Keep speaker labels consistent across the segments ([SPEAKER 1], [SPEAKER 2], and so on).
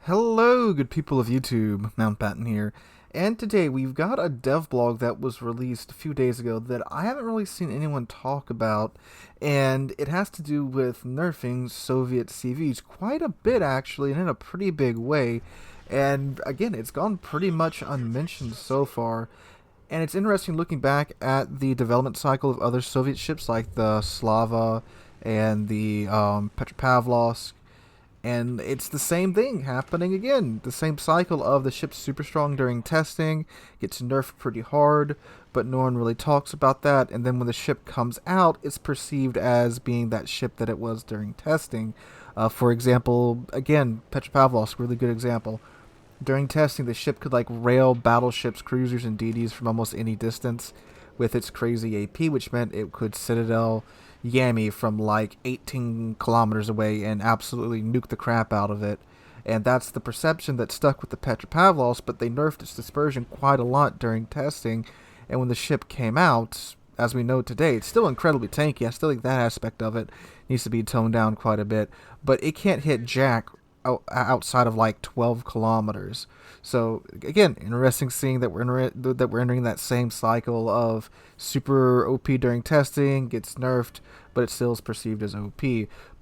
[SPEAKER 1] Hello, good people of YouTube, Mountbatten here, and today we've got a devblog that was released a few days ago that I haven't really seen anyone talk about, and it has to do with nerfing Soviet CVs quite a bit actually, and in a pretty big way, and again, it's gone pretty much unmentioned so far, and it's interesting looking back at the development cycle of other Soviet ships like the Slava and the Petropavlovsk, and it's the same thing happening again. The same cycle of the ship's super strong during testing, gets nerfed pretty hard, but no one really talks about that. And then when the ship comes out, it's perceived as being that ship that it was during testing. For example, again, Petropavlovsk, really good example. During testing, the ship could like rail battleships, cruisers, and DDs from almost any distance with its crazy AP, which meant it could citadel Yami from like 18 kilometers away and absolutely nuke the crap out of it. And that's the perception that stuck with the Petropavlovsk, but they nerfed its dispersion quite a lot during testing. And when the ship came out, as we know today, it's still incredibly tanky. I still think that aspect of it needs to be toned down quite a bit. But it can't hit Jack outside of like 12 kilometers. So again, interesting seeing that we're entering that same cycle of super OP during testing, gets nerfed, but it still is perceived as OP.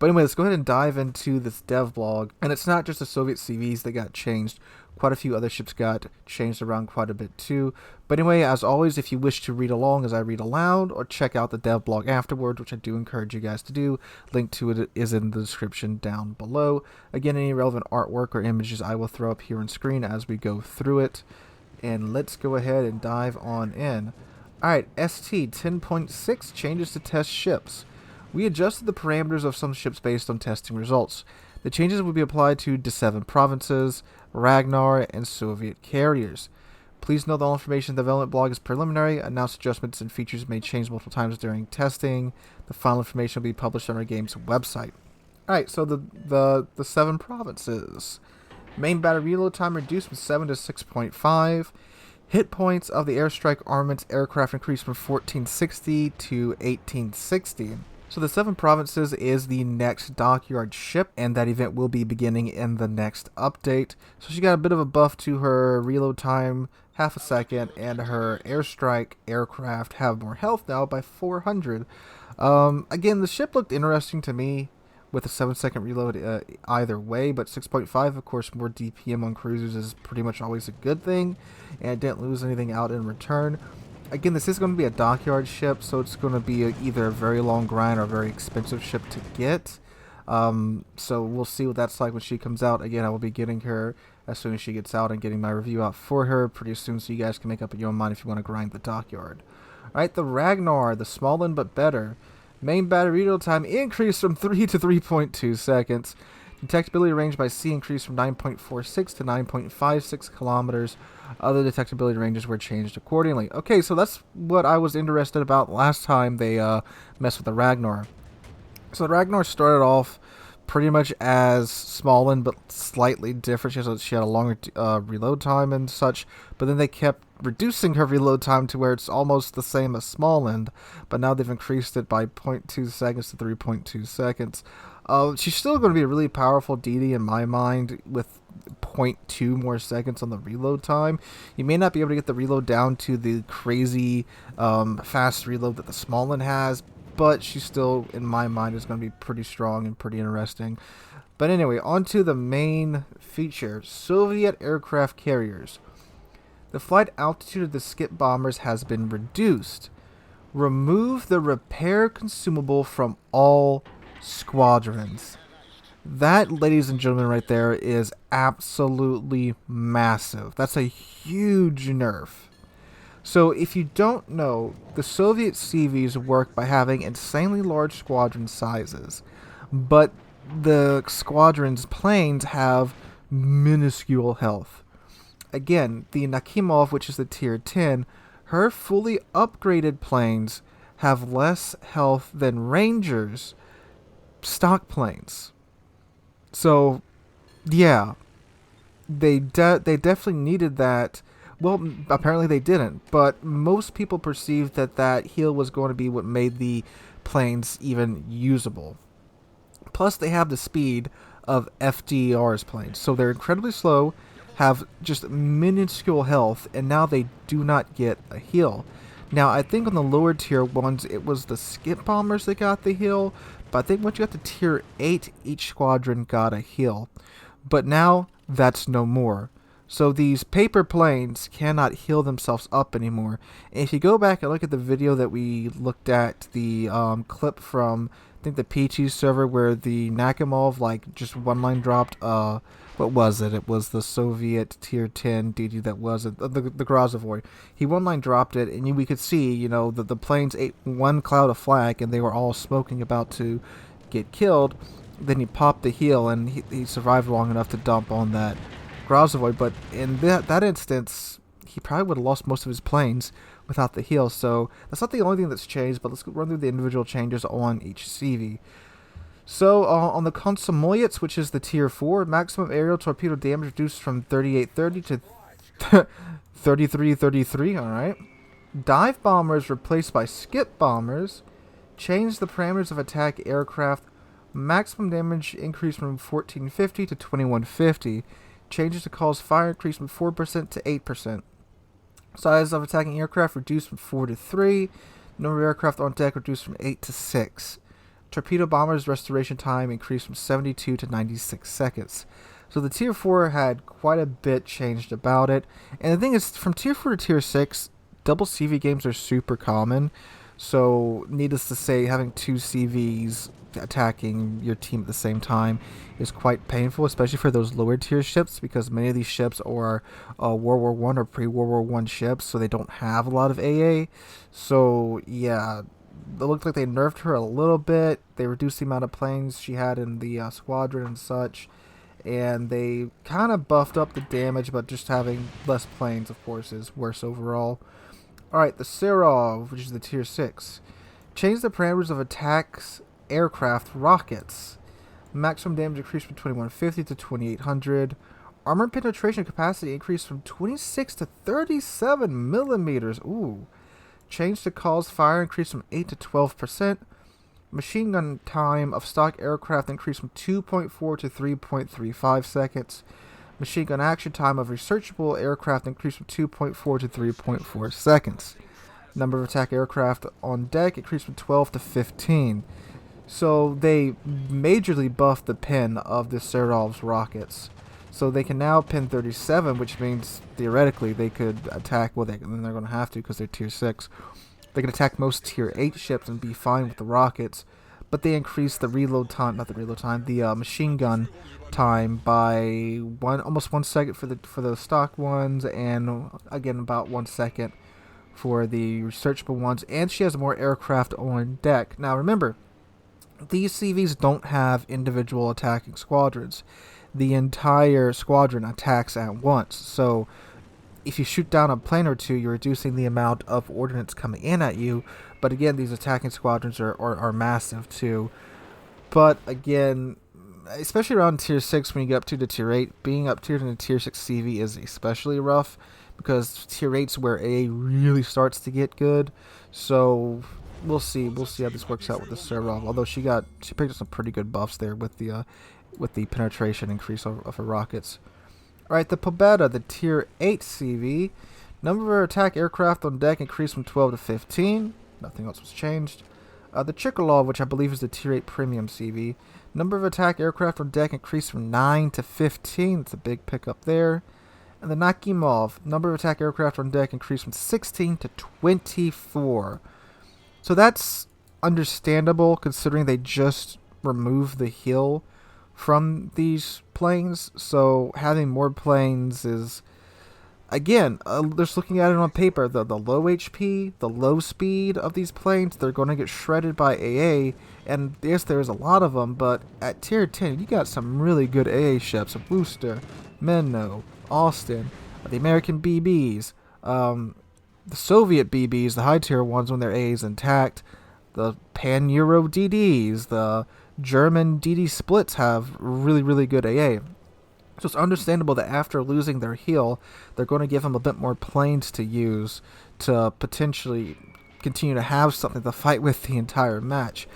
[SPEAKER 1] But anyway, let's go ahead and dive into this dev blog. And it's not just the Soviet CVs that got changed. Quite a few other ships got changed around quite a bit too. But anyway, as always, if you wish to read along as I read aloud, or check out the dev blog afterwards, which I do encourage you guys to do, link to it is in the description down below. Again, any relevant artwork or images I will throw up here on screen as we go through it. And let's go ahead and dive on in. Alright, ST 10.6 changes to test ships. We adjusted the parameters of some ships based on testing results. The changes will be applied to D7 provinces, Ragnar, and Soviet carriers. Please note that all information in the development blog is preliminary. Announced adjustments and features may change multiple times during testing. The final information will be published on our game's website. Alright, so the 7 provinces. Main battery reload time reduced from 7 to 6.5. Hit points of the airstrike armament aircraft increased from 1460 to 1860. So the 7 provinces is the next dockyard ship, and that event will be beginning in the next update. So she got a bit of a buff to her reload time, half a second, and her airstrike aircraft have more health now by 400. Again, the ship looked interesting to me with a 7-second reload either way, but 6.5, of course, more DPM on cruisers is pretty much always a good thing, and it didn't lose anything out in return. Again, this is going to be a dockyard ship, so it's going to be either a very long grind or a very expensive ship to get. So we'll see what that's like when she comes out. Again, I will be getting her as soon as she gets out and getting my review out for her pretty soon, so you guys can make up your own mind if you want to grind the dockyard. Alright, the Ragnar, the small end but better. Main battery reload time increased from 3 to 3.2 seconds. Detectability range by sea increased from 9.46 to 9.56 kilometers. Other detectability ranges were changed accordingly. Okay, so that's what I was interested about last time they messed with the Ragnar. So the Ragnar started off pretty much as Smallland, but slightly different. She had a longer reload time and such, but then they kept reducing her reload time to where it's almost the same as Smallland, but now they've increased it by 0.2 seconds to 3.2 seconds. She's still going to be a really powerful DD in my mind with 0.2 more seconds on the reload time. You may not be able to get the reload down to the crazy fast reload that the Smallland has, but she still, in my mind, is going to be pretty strong and pretty interesting. But anyway, on to the main feature, Soviet aircraft carriers. The flight altitude of the skip bombers has been reduced. Remove the repair consumable from all squadrons. That, ladies and gentlemen, right there is absolutely massive. That's a huge nerf. So if you don't know, the Soviet CVs work by having insanely large squadron sizes, but the squadron's planes have minuscule health. Again, the Nakimov, which is the tier 10, her fully upgraded planes have less health than Rangers stock planes. So, yeah, they definitely needed that. Well, apparently they didn't, but most people perceived that that heal was going to be what made the planes even usable. Plus, they have the speed of FDR's planes. So they're incredibly slow, have just minuscule health, and now they do not get a heal. Now, I think on the lower tier ones, it was the skip bombers that got the heal, but I think once you got to tier 8, each squadron got a heal. But now, that's no more. So these paper planes cannot heal themselves up anymore. And if you go back and look at the video that we looked at, the clip from, I think, the PT server where the Nakamov, like, just one line dropped, what was it? It was the Soviet tier 10 DD that was it, the Grozovoy. He one line dropped it, and we could see, you know, that the planes ate one cloud of flak, and they were all smoking about to get killed. Then he popped the heal, and he survived long enough to dump on that Grozovoy. But in that instance, he probably would have lost most of his planes without the heal. So that's not the only thing that's changed, but let's run through the individual changes on each CV. So, on the Komsomolets, which is the Tier 4, maximum aerial torpedo damage reduced from 3830 to 3333, alright. Dive bombers replaced by skip bombers. Change the parameters of attack aircraft. Maximum damage increased from 1450 to 2150. Changes to cause fire increased from 4% to 8%. Size of attacking aircraft reduced from 4 to 3. Number of aircraft on deck reduced from 8 to 6. Torpedo bombers restoration time increased from 72 to 96 seconds. So the Tier 4 had quite a bit changed about it. And the thing is, from Tier 4 to Tier 6, double CV games are super common. So, needless to say, having two CVs attacking your team at the same time is quite painful, especially for those lower tier ships, because many of these ships are World War One or pre-World War One ships, so they don't have a lot of AA. So, yeah, it looked like they nerfed her a little bit. They reduced the amount of planes she had in the squadron and such, and they kind of buffed up the damage, but just having less planes, of course, is worse overall. Alright, the Serov, which is the Tier 6. Change the parameters of attacks aircraft rockets. Maximum damage increased from 2150 to 2800. Armor penetration capacity increased from 26 to 37 millimeters. Ooh. Change to cause fire increased from 8 to 12%. Machine gun time of stock aircraft increased from 2.4 to 3.35 seconds. Machine gun action time of researchable aircraft increased from 2.4 to 3.4 seconds. Number of attack aircraft on deck increased from 12 to 15. So they majorly buffed the pin of the Serov's rockets. So they can now pin 37, which means theoretically they could attack, well, they're going to have to because they're Tier 6. They can attack most Tier 8 ships and be fine with the rockets. But they increased the reload time, not the reload time, the machine gun time by almost 1 second for the stock ones, and again about 1 second for the researchable ones. And she has more aircraft on deck. Now remember, these CVs don't have individual attacking squadrons. The entire squadron attacks at once. So if you shoot down a plane or two, you're reducing the amount of ordnance coming in at you. But again, these attacking squadrons are massive too. But again, especially around Tier 6 when you get up to the Tier 8, being up tiered in a Tier 6 CV is especially rough, because Tier 8's where AA really starts to get good. So we'll see how this works out with the Serov. Although she picked up some pretty good buffs there with the penetration increase of her rockets. Alright, the Pobeda, the Tier 8 CV. Number of attack aircraft on deck increased from 12 to 15. Nothing else was changed. The Chikolov, which I believe is the Tier 8 Premium CV. Number of attack aircraft on deck increased from 9 to 15. It's a big pickup there. And the Nakimov, number of attack aircraft on deck increased from 16 to 24. So that's understandable considering they just removed the heal from these planes. So having more planes is, again, just looking at it on paper, the low HP, the low speed of these planes, they're going to get shredded by AA. And yes, there's a lot of them, but at Tier 10, you got some really good AA ships. Worcester, Menno, Austin, the American BBs, the Soviet BBs, the high tier ones when their AA is intact, the Pan-Euro DDs, the German DD splits have really, really good AA. So it's understandable that after losing their heal, they're going to give them a bit more planes to use to potentially continue to have something to fight with the entire match.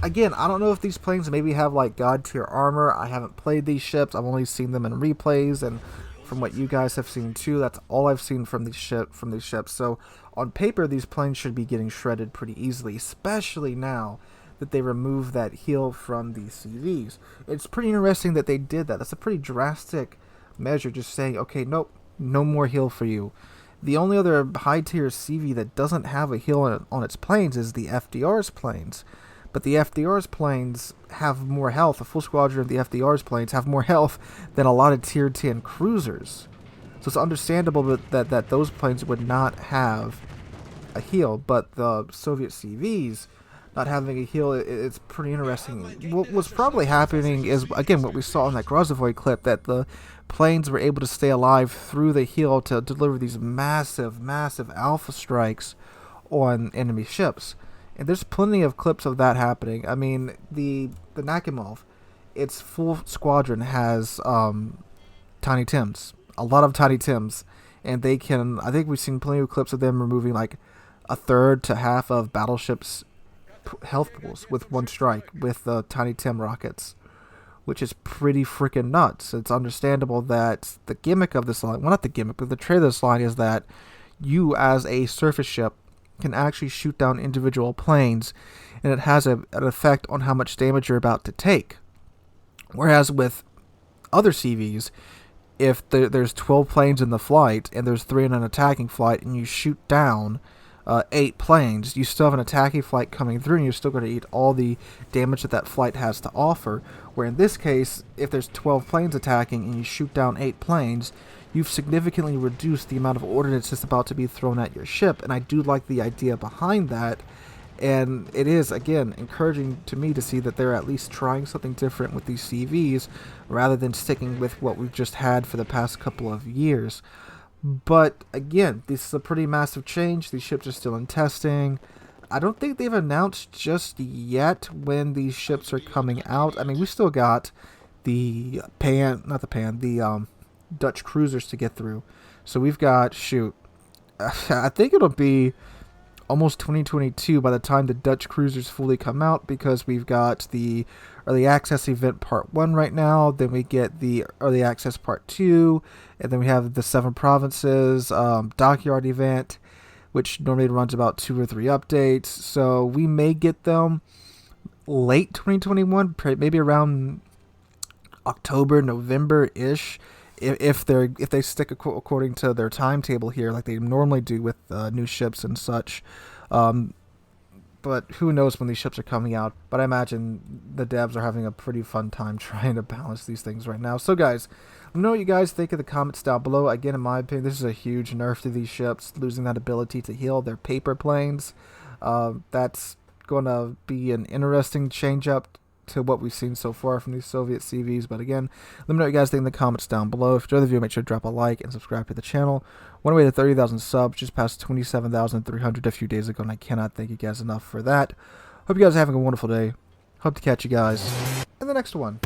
[SPEAKER 1] again, I don't know if these planes maybe have like god tier armor. I haven't played these ships. I've only seen them in replays, and from what you guys have seen too, that's all I've seen from these ships. So on paper, these planes should be getting shredded pretty easily, especially now that they removed that heal from the CVs. It's pretty interesting that they did that. That's a pretty drastic measure, just saying, okay, nope, no more heal for you. The only other high tier CV that doesn't have a heal on its planes is the FDR's planes. But the FDR's planes have more health. A full squadron of the FDR's planes have more health than a lot of tier 10 cruisers. So it's understandable that those planes would not have a heal. But the Soviet CVs not having a heal, it's pretty interesting. What was probably happening is, again, what we saw in that Grozovoy clip, that the planes were able to stay alive through the heal to deliver these massive alpha strikes on enemy ships. And there's plenty of clips of that happening. I mean, the Nakhimov, its full squadron has Tiny Tims. A lot of Tiny Tims. And they can, I think we've seen plenty of clips of them removing like a third to half of battleships' health pools with one strike with the Tiny Tim rockets, which is pretty freaking nuts. It's understandable that the gimmick of this line, well, not the gimmick, but the trade of this line is that you as a surface ship can actually shoot down individual planes, and it has an effect on how much damage you're about to take. Whereas with other CVs, if there's 12 planes in the flight and there's 3 in an attacking flight, and you shoot down 8 planes, you still have an attacking flight coming through, and you're still going to eat all the damage that flight has to offer. Where in this case, if there's 12 planes attacking and you shoot down 8 planes, you've significantly reduced the amount of ordnance that's about to be thrown at your ship. And I do like the idea behind that. And it is, again, encouraging to me to see that they're at least trying something different with these CVs rather than sticking with what we've just had for the past couple of years. But again, this is a pretty massive change. These ships are still in testing. I don't think they've announced just yet when these ships are coming out. I mean, we still got the Dutch cruisers to get through. So we've got, I think it'll be almost 2022 by the time the Dutch cruisers fully come out, because we've got the Early Access event Part 1 right now, then we get the Early Access Part 2, and then we have the 7 Provinces Dockyard event, which normally runs about 2 or 3 updates. So we may get them late 2021, maybe around October, November-ish, if they stick according to their timetable here, like they normally do with new ships and such. But who knows when these ships are coming out. But I imagine the devs are having a pretty fun time trying to balance these things right now. So guys, let me know what you guys think in the comments down below. Again, in my opinion, this is a huge nerf to these ships, losing that ability to heal their paper planes. That's going to be an interesting change up to what we've seen so far from these Soviet CVs. But again, let me know what you guys think in the comments down below. If you enjoyed the video, make sure to drop a like and subscribe to the channel. One way to 30,000 subs, just past 27,300 a few days ago, and I cannot thank you guys enough for that. Hope you guys are having a wonderful day. Hope to catch you guys in the next one.